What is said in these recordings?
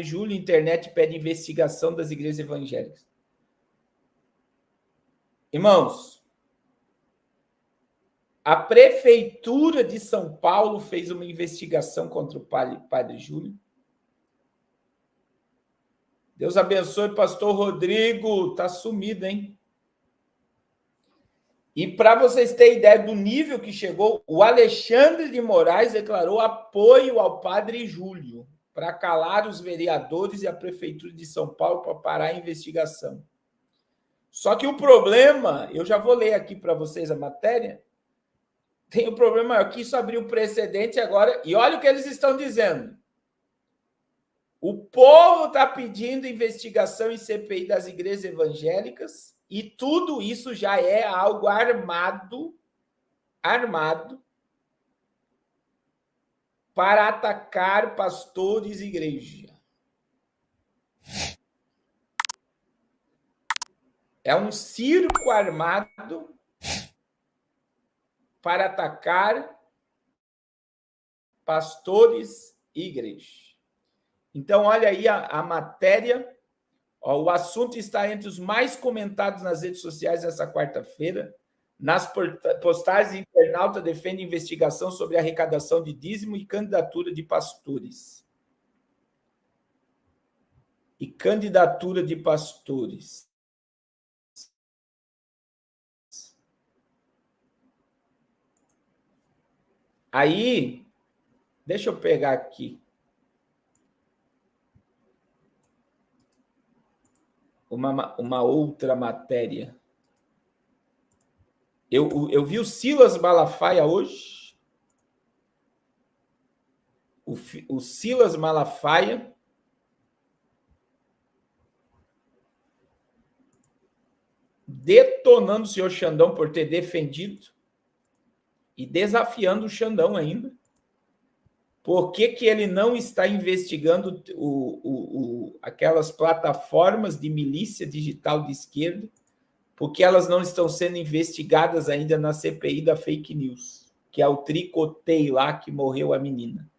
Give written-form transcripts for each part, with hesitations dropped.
Júlio, internet pede investigação das igrejas evangélicas. Irmãos, a Prefeitura de São Paulo fez uma investigação contra o padre Júlio. Deus abençoe, pastor Rodrigo. Tá sumido, hein? E para vocês terem ideia do nível que chegou, o Alexandre de Moraes declarou apoio ao padre Júlio para calar os vereadores e a Prefeitura de São Paulo para parar a investigação. Só que o problema, eu já vou ler aqui para vocês a matéria, tem um problema aqui, isso abriu precedente agora, e olha o que eles estão dizendo. O povo está pedindo investigação em CPI das igrejas evangélicas e tudo isso já é algo armado para atacar pastores e igreja. É um circo armado para atacar pastores e igreja. Então, olha aí a matéria. Ó, o assunto está entre os mais comentados nas redes sociais nessa quarta-feira. Nas postagens, internauta defende investigação sobre arrecadação de dízimo e candidatura de pastores. Aí, deixa eu pegar aqui. Uma outra matéria. Eu vi o Silas Malafaia hoje. O Silas Malafaia detonando o senhor Xandão por ter defendido e desafiando o Xandão ainda. Por que ele não está investigando aquelas plataformas de milícia digital de esquerda? Porque elas não estão sendo investigadas ainda na CPI da fake news, que é o tricoteio lá que morreu a menina.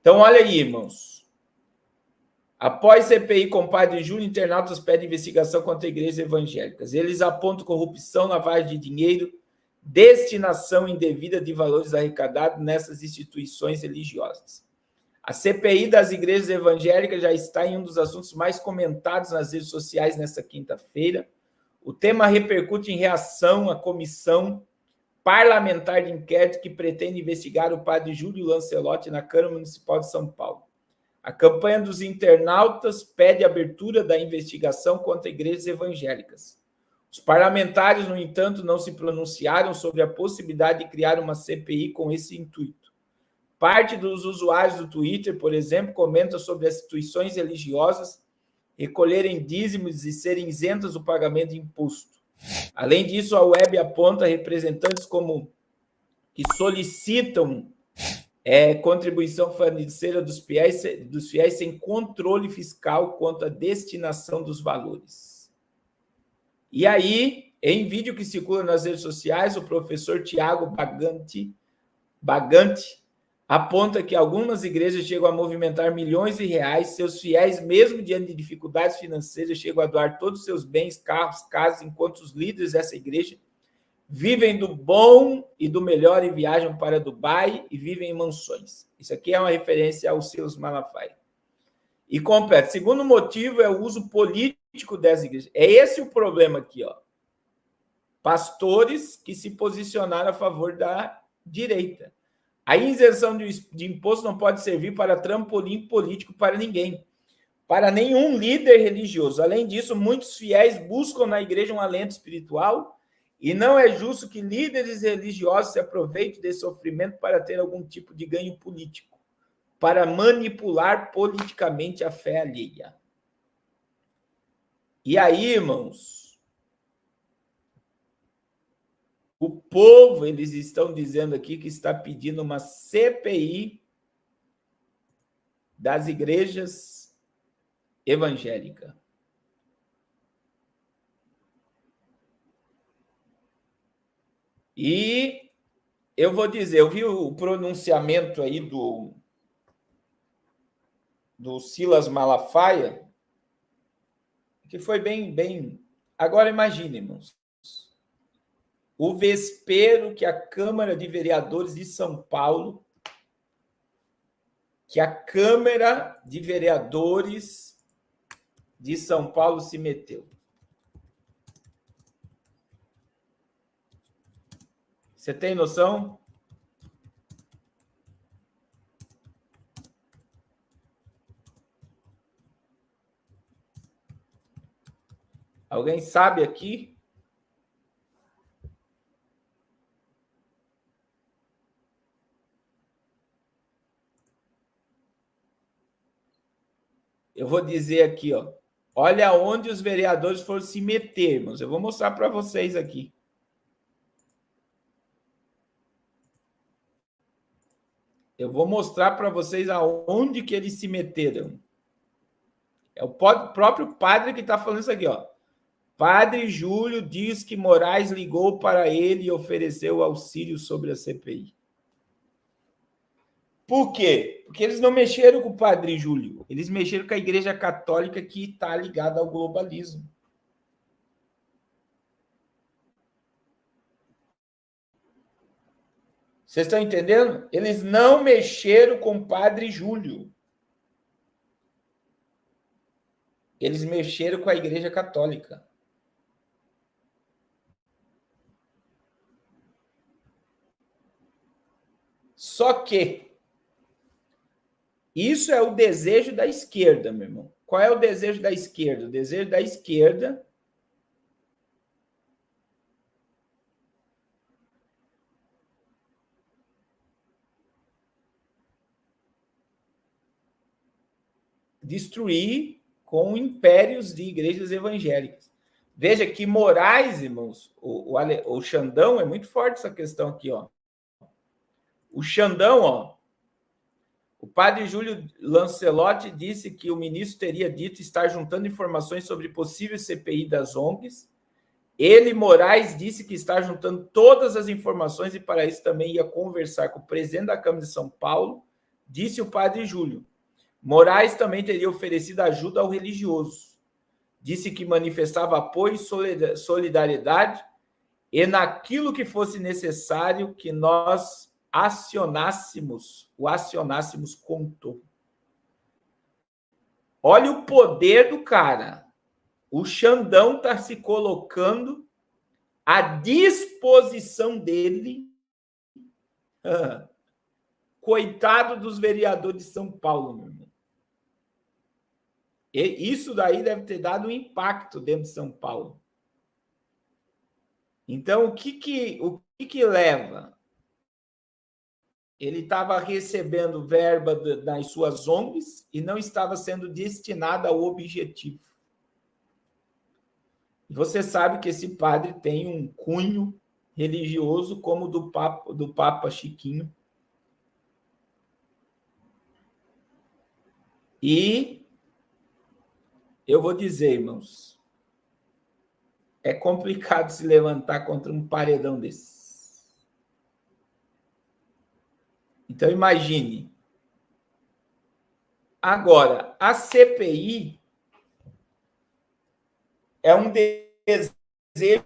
Então, olha aí, irmãos. Após CPI com padre Júlio, internautas pedem investigação contra igrejas evangélicas. Eles apontam corrupção, lavagem de dinheiro, destinação indevida de valores arrecadados nessas instituições religiosas. A CPI das igrejas evangélicas já está em um dos assuntos mais comentados nas redes sociais nesta quinta-feira. O tema repercute em reação à comissão parlamentar de inquérito que pretende investigar o padre Júlio Lancelotti na Câmara Municipal de São Paulo. A campanha dos internautas pede a abertura da investigação contra igrejas evangélicas. Os parlamentares, no entanto, não se pronunciaram sobre a possibilidade de criar uma CPI com esse intuito. Parte dos usuários do Twitter, por exemplo, comenta sobre as instituições religiosas recolherem dízimos e serem isentas do pagamento de imposto. Além disso, a web aponta representantes que solicitam contribuição financeira dos fiéis sem controle fiscal quanto à destinação dos valores. E aí, em vídeo que circula nas redes sociais, o professor Tiago Bagante aponta que algumas igrejas chegam a movimentar milhões de reais, seus fiéis, mesmo diante de dificuldades financeiras, chegam a doar todos os seus bens, carros, casas, enquanto os líderes dessa igreja vivem do bom e do melhor e viajam para Dubai e vivem em mansões. Isso aqui é uma referência ao Silas Malafaia. E completa. Segundo motivo é o uso político das igrejas. É esse o problema aqui, ó. Pastores que se posicionaram a favor da direita. A isenção de imposto não pode servir para trampolim político para ninguém, para nenhum líder religioso. Além disso, muitos fiéis buscam na igreja um alento espiritual e não é justo que líderes religiosos se aproveitem desse sofrimento para ter algum tipo de ganho político, para manipular politicamente a fé alheia. E aí, irmãos, o povo, eles estão dizendo aqui que está pedindo uma CPI das igrejas evangélicas. E eu vou dizer, eu vi o pronunciamento aí do do Silas Malafaia, que foi bem... Agora imagine, irmãos, o vespeiro que a Câmara de Vereadores de São Paulo, se meteu. Você tem noção? Alguém sabe aqui? Eu vou dizer aqui, ó. Olha onde os vereadores foram se meter, irmãos. Eu vou mostrar para vocês aqui. Eu vou mostrar para vocês aonde que eles se meteram. É o próprio padre que está falando isso aqui, ó. Padre Júlio diz que Moraes ligou para ele e ofereceu auxílio sobre a CPI. Por quê? Porque eles não mexeram com o Padre Júlio. Eles mexeram com a Igreja Católica que está ligada ao globalismo. Vocês estão entendendo? Eles não mexeram com o Padre Júlio. Eles mexeram com a Igreja Católica. Só que isso é o desejo da esquerda, meu irmão. Qual é o desejo da esquerda? O desejo da esquerda destruir com impérios de igrejas evangélicas. Veja que Moraes, irmãos, o Xandão é muito forte essa questão aqui, ó. O Xandão, ó, o padre Júlio Lancelotti disse que o ministro teria dito estar juntando informações sobre possível CPI das ONGs. Ele, Moraes, disse que está juntando todas as informações e para isso também ia conversar com o presidente da Câmara de São Paulo, disse o padre Júlio. Moraes também teria oferecido ajuda ao religioso. Disse que manifestava apoio e solidariedade e naquilo que fosse necessário que nós acionássemos contou. Olha o poder do cara. O Xandão está se colocando à disposição dele. Coitado dos vereadores de São Paulo, meu irmão. E isso daí deve ter dado um impacto dentro de São Paulo. Então, o que leva? Ele estava recebendo verba das suas ONGs e não estava sendo destinada ao objetivo. Você sabe que esse padre tem um cunho religioso como o do Papa Chiquinho. E eu vou dizer, irmãos, é complicado se levantar contra um paredão desse. Então, imagine. Agora, a CPI é um desejo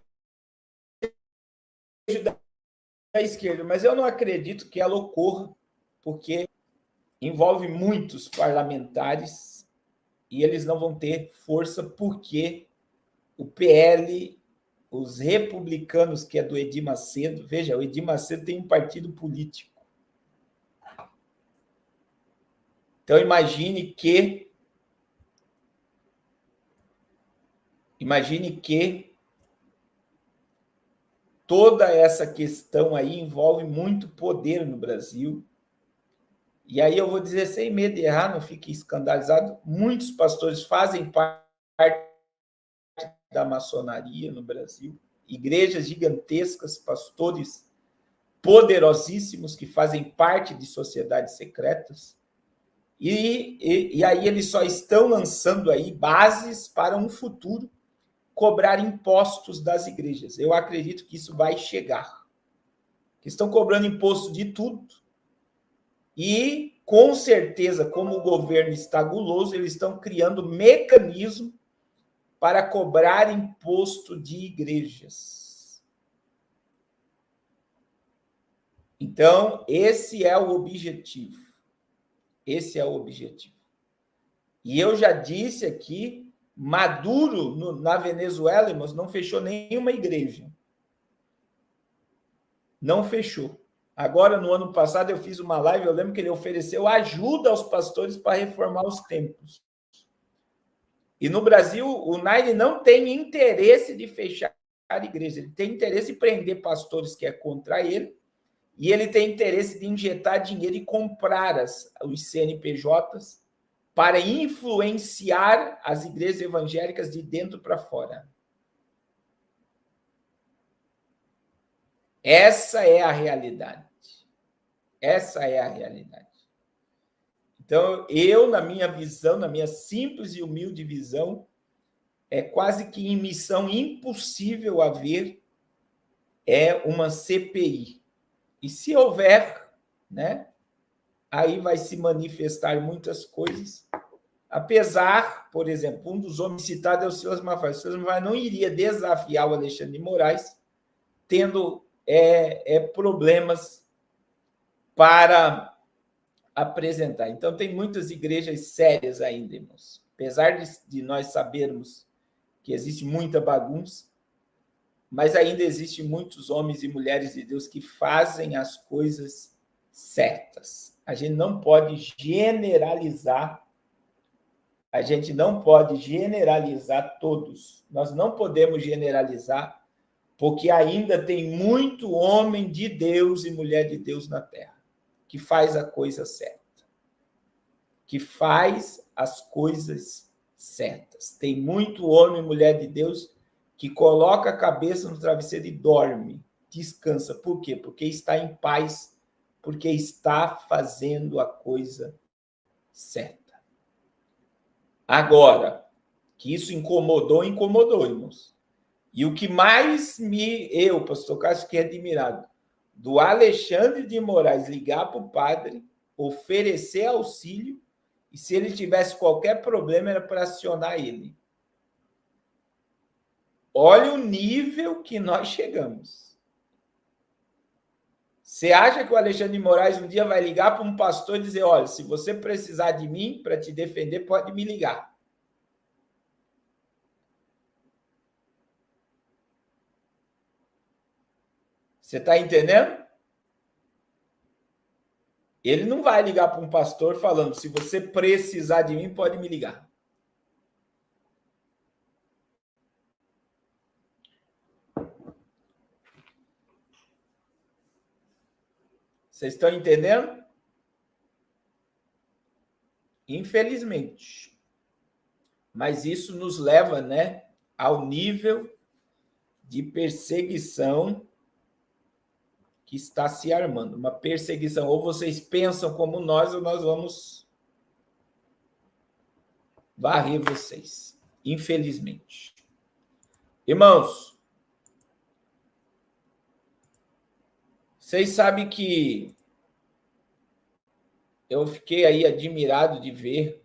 da esquerda, mas eu não acredito que ela ocorra, porque envolve muitos parlamentares e eles não vão ter força porque o PL, os republicanos, que é do Edir Macedo, veja, o Edir Macedo tem um partido político. Então, imagine que toda essa questão aí envolve muito poder no Brasil. E aí eu vou dizer sem medo de errar, não fique escandalizado, muitos pastores fazem parte da maçonaria no Brasil, igrejas gigantescas, pastores poderosíssimos que fazem parte de sociedades secretas. E aí eles só estão lançando aí bases para um futuro cobrar impostos das igrejas. Eu acredito que isso vai chegar. Que estão cobrando imposto de tudo. E, com certeza, como o governo está guloso, eles estão criando mecanismo para cobrar imposto de igrejas. Então, esse é o objetivo. Esse é o objetivo. E eu já disse aqui, Maduro, na Venezuela, irmãos, não fechou nenhuma igreja. Não fechou. Agora, no ano passado, eu fiz uma live, eu lembro que ele ofereceu ajuda aos pastores para reformar os templos. E no Brasil, o Nair não tem interesse de fechar a igreja, ele tem interesse em prender pastores que é contra ele, e ele tem interesse de injetar dinheiro e comprar os CNPJs para influenciar as igrejas evangélicas de dentro para fora. Essa é a realidade. Essa é a realidade. Então, eu, na minha visão, na minha simples e humilde visão, é quase que em missão impossível haver uma CPI. E se houver, né, aí vai se manifestar muitas coisas. Apesar, por exemplo, um dos homens citados é o Silas Malafaia. O Silas Malafaia não iria desafiar o Alexandre de Moraes, tendo problemas para apresentar. Então, tem muitas igrejas sérias ainda, irmãos. Apesar de nós sabermos que existe muita bagunça, mas ainda existem muitos homens e mulheres de Deus que fazem as coisas certas. A gente não pode generalizar. A gente não pode generalizar todos. Nós não podemos generalizar, porque ainda tem muito homem de Deus e mulher de Deus na terra que faz a coisa certa. Que faz as coisas certas. Tem muito homem e mulher de Deus que coloca a cabeça no travesseiro e dorme, descansa. Por quê? Porque está em paz, porque está fazendo a coisa certa. Agora, que isso incomodou, irmãos. E o que mais eu, pastor Cássio, fiquei admirado, do Alexandre de Moraes ligar para o padre, oferecer auxílio, e se ele tivesse qualquer problema, era para acionar ele. Olha o nível que nós chegamos. Você acha que o Alexandre de Moraes um dia vai ligar para um pastor e dizer, olha, se você precisar de mim para te defender, pode me ligar. Você está entendendo? Ele não vai ligar para um pastor falando, se você precisar de mim, pode me ligar. Vocês estão entendendo? Infelizmente. Mas isso nos leva, né, ao nível de perseguição que está se armando. Uma perseguição. Ou vocês pensam como nós, ou nós vamos varrer vocês. Infelizmente. Irmãos, vocês sabem que eu fiquei aí admirado de ver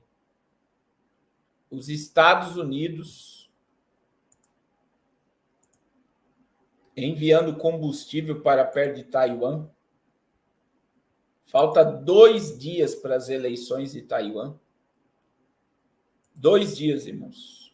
os Estados Unidos enviando combustível para perto de Taiwan. Falta 2 dias para as eleições de Taiwan. 2 dias, irmãos.